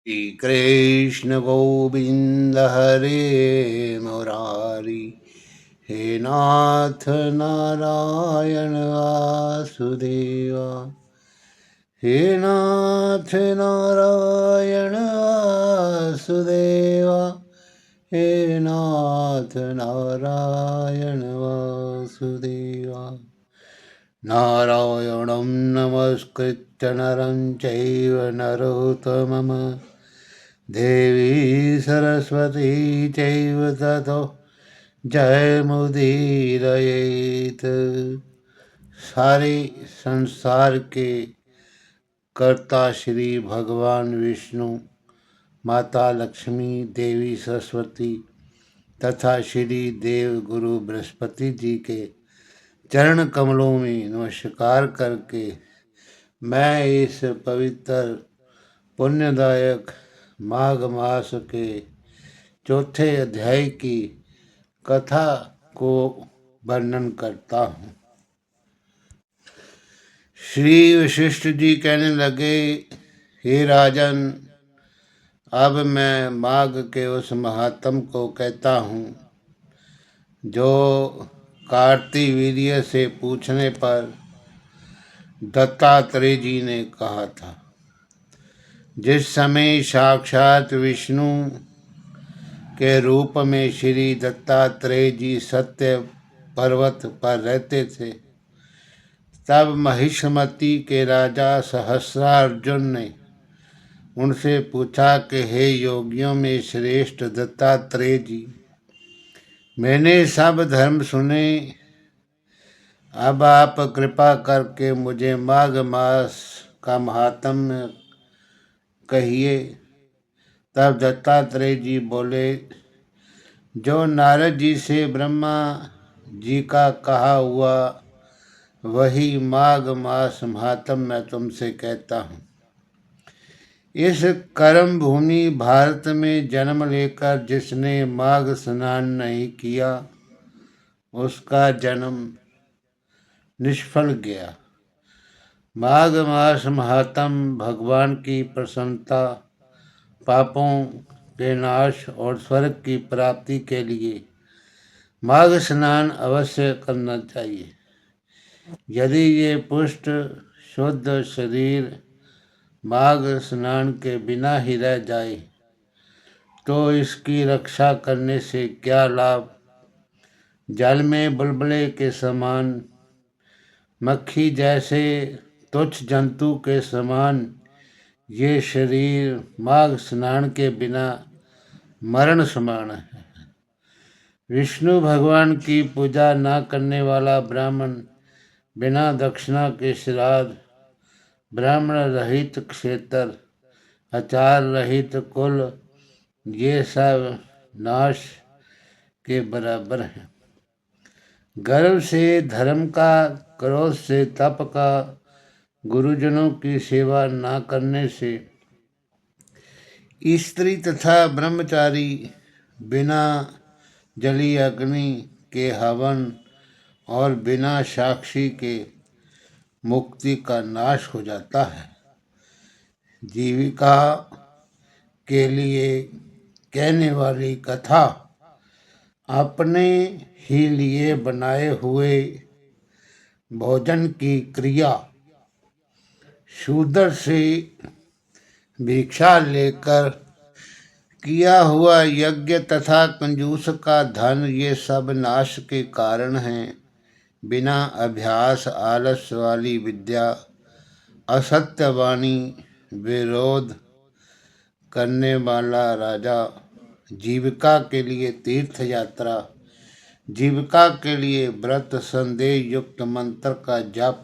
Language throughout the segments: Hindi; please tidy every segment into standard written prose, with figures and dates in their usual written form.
श्री कृष्ण गोविंद हरे मुरारी। हे नाथ नारायण वासुदेवा। हे नाथ नारायण वासुदेवा। हे नाथ नारायण वासुदेवा। नारायणं नमस्कृत्य नरं चैव नरोत्तमम् देवी सरस्वती चैव ततो जयमुदीरयेत्। सारे संसार के कर्ता श्री भगवान विष्णु, माता लक्ष्मी, देवी सरस्वती तथा श्री देव गुरु बृहस्पति जी के चरण कमलों में नमस्कार करके मैं इस पवित्र पुण्यदायक माघ मास के चौथे अध्याय की कथा को वर्णन करता हूँ। श्री वशिष्ठ जी कहने लगे, हे राजन, अब मैं माघ के उस महात्म को कहता हूँ जो कार्तिवीर्य से पूछने पर दत्तात्रेय जी ने कहा था। जिस समय साक्षात विष्णु के रूप में श्री दत्तात्रेय जी सत्य पर्वत पर रहते थे, तब महिष्मती के राजा सहस्रार्जुन ने उनसे पूछा कि हे योगियों में श्रेष्ठ दत्तात्रेय जी, मैंने सब धर्म सुने, अब आप कृपा करके मुझे माघ मास का महात्म्य कहिए। तब दत्तात्रेय जी बोले, जो नारद जी से ब्रह्मा जी का कहा हुआ वही माघ मास महात्म मैं तुमसे कहता हूँ। इस कर्म भूमि भारत में जन्म लेकर जिसने माघ स्नान नहीं किया उसका जन्म निष्फल गया। माघ मास महात्म भगवान की प्रसन्नता, पापों के नाश और स्वर्ग की प्राप्ति के लिए माघ स्नान अवश्य करना चाहिए। यदि ये पुष्ट शुद्ध शरीर माघ स्नान के बिना ही रह जाए तो इसकी रक्षा करने से क्या लाभ। जल में बुलबुले के समान, मक्खी जैसे तुच्छ जंतु के समान ये शरीर माघ स्नान के बिना मरण समान है। विष्णु भगवान की पूजा न करने वाला ब्राह्मण बिना दक्षिणा के श्राद्ध, ब्राह्मण रहित क्षेत्र, आचार रहित कुल, ये सब नाश के बराबर हैं। गर्व से धर्म का, क्रोध से तप का, गुरुजनों की सेवा न करने से, स्त्री तथा ब्रह्मचारी बिना जली अग्नि के हवन और बिना साक्षी के मुक्ति का नाश हो जाता है। जीविका के लिए कहने वाली कथा अपने ही लिए बनाए हुए भोजन की क्रिया, शूद्र से भिक्षा लेकर किया हुआ यज्ञ तथा कंजूस का धन, ये सब नाश के कारण हैं। बिना अभ्यास आलस वाली विद्या, असत्य वाणी, विरोध करने वाला राजा, जीविका के लिए तीर्थ यात्रा, जीविका के लिए व्रत, संदेह युक्त मंत्र का जप,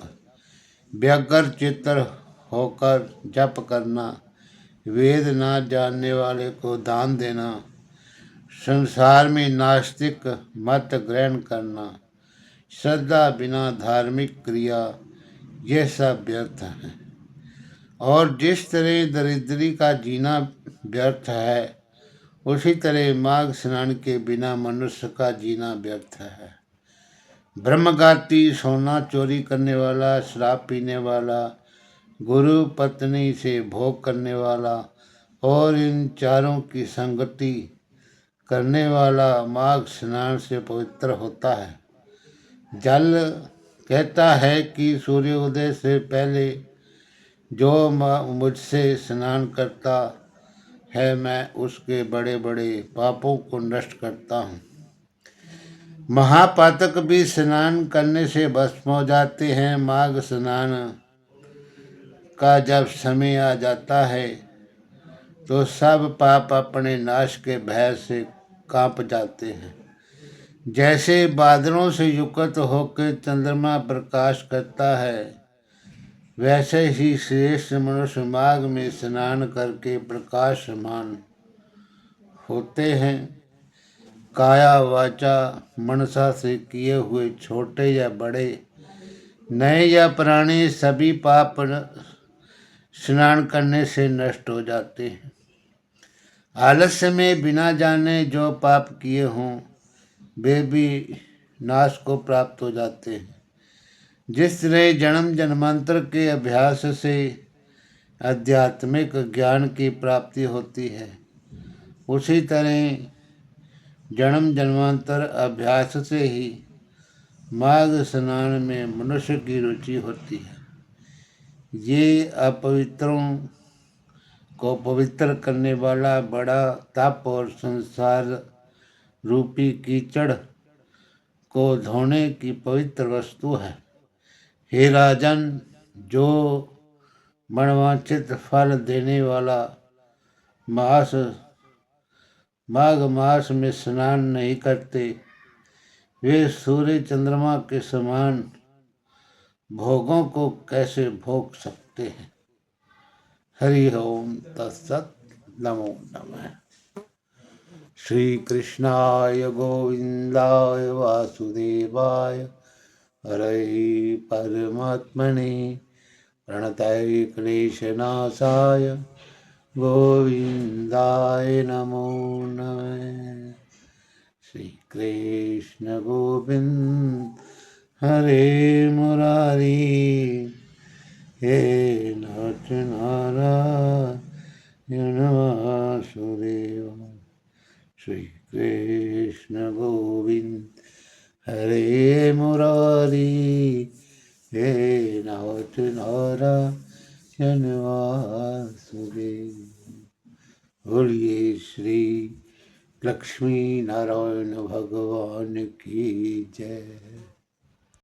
व्यग्र चित्त होकर जप करना, वेद ना जानने वाले को दान देना, संसार में नास्तिक मत ग्रहण करना, श्रद्धा बिना धार्मिक क्रिया, ये सब व्यर्थ हैं। और जिस तरह दरिद्री का जीना व्यर्थ है, उसी तरह माघ स्नान के बिना मनुष्य का जीना व्यर्थ है। ब्रह्मघाती, सोना चोरी करने वाला, शराब पीने वाला, गुरु पत्नी से भोग करने वाला और इन चारों की संगति करने वाला माघ स्नान से पवित्र होता है। जल कहता है कि सूर्योदय से पहले जो मुझसे स्नान करता है मैं उसके बड़े बड़े पापों को नष्ट करता हूँ। महापातक भी स्नान करने से भस्म हो जाते हैं। माघ स्नान का जब समय आ जाता है तो सब पाप अपने नाश के भय से कांप जाते हैं। जैसे बादलों से युक्त होकर चंद्रमा प्रकाश करता है, वैसे ही श्रेष्ठ मनुष्य माघ में स्नान करके प्रकाशमान होते हैं। काया वाचा मनसा से किए हुए छोटे या बड़े, नए या पुराने सभी पाप स्नान करने से नष्ट हो जाते हैं। आलस्य में बिना जाने जो पाप किए हों वे भी नाश को प्राप्त हो जाते हैं। जिस तरह जन्म जन्मांतर के अभ्यास से आध्यात्मिक ज्ञान की प्राप्ति होती है, उसी तरह जन्म जन्मांतर अभ्यास से ही माघ स्नान में मनुष्य की रुचि होती है। ये अपवित्रों को पवित्र करने वाला बड़ा तप और संसार रूपी कीचड़ को धोने की पवित्र वस्तु है। हे राजन, जो मनवांछित फल देने वाला माघ मास में स्नान नहीं करते, वे सूर्य चंद्रमा के समान भोगों को कैसे भोग सकते हैं। हरि ओम तत्सत। नमो नमः। श्री कृष्णाय गोविंदाय वासुदेवाय हरे परमात्मने प्रणतये क्लेशनाशाय गोविंदाय नमो नमः। श्री कृष्ण गोविंद हरे मुरारी, हे नाथ नारायण वासुदेव। श्री कृष्ण गोविंद हरे मुरारी, हे नाथ नारायण वासुदेव। बोलिए श्री लक्ष्मी नारायण भगवान की जय।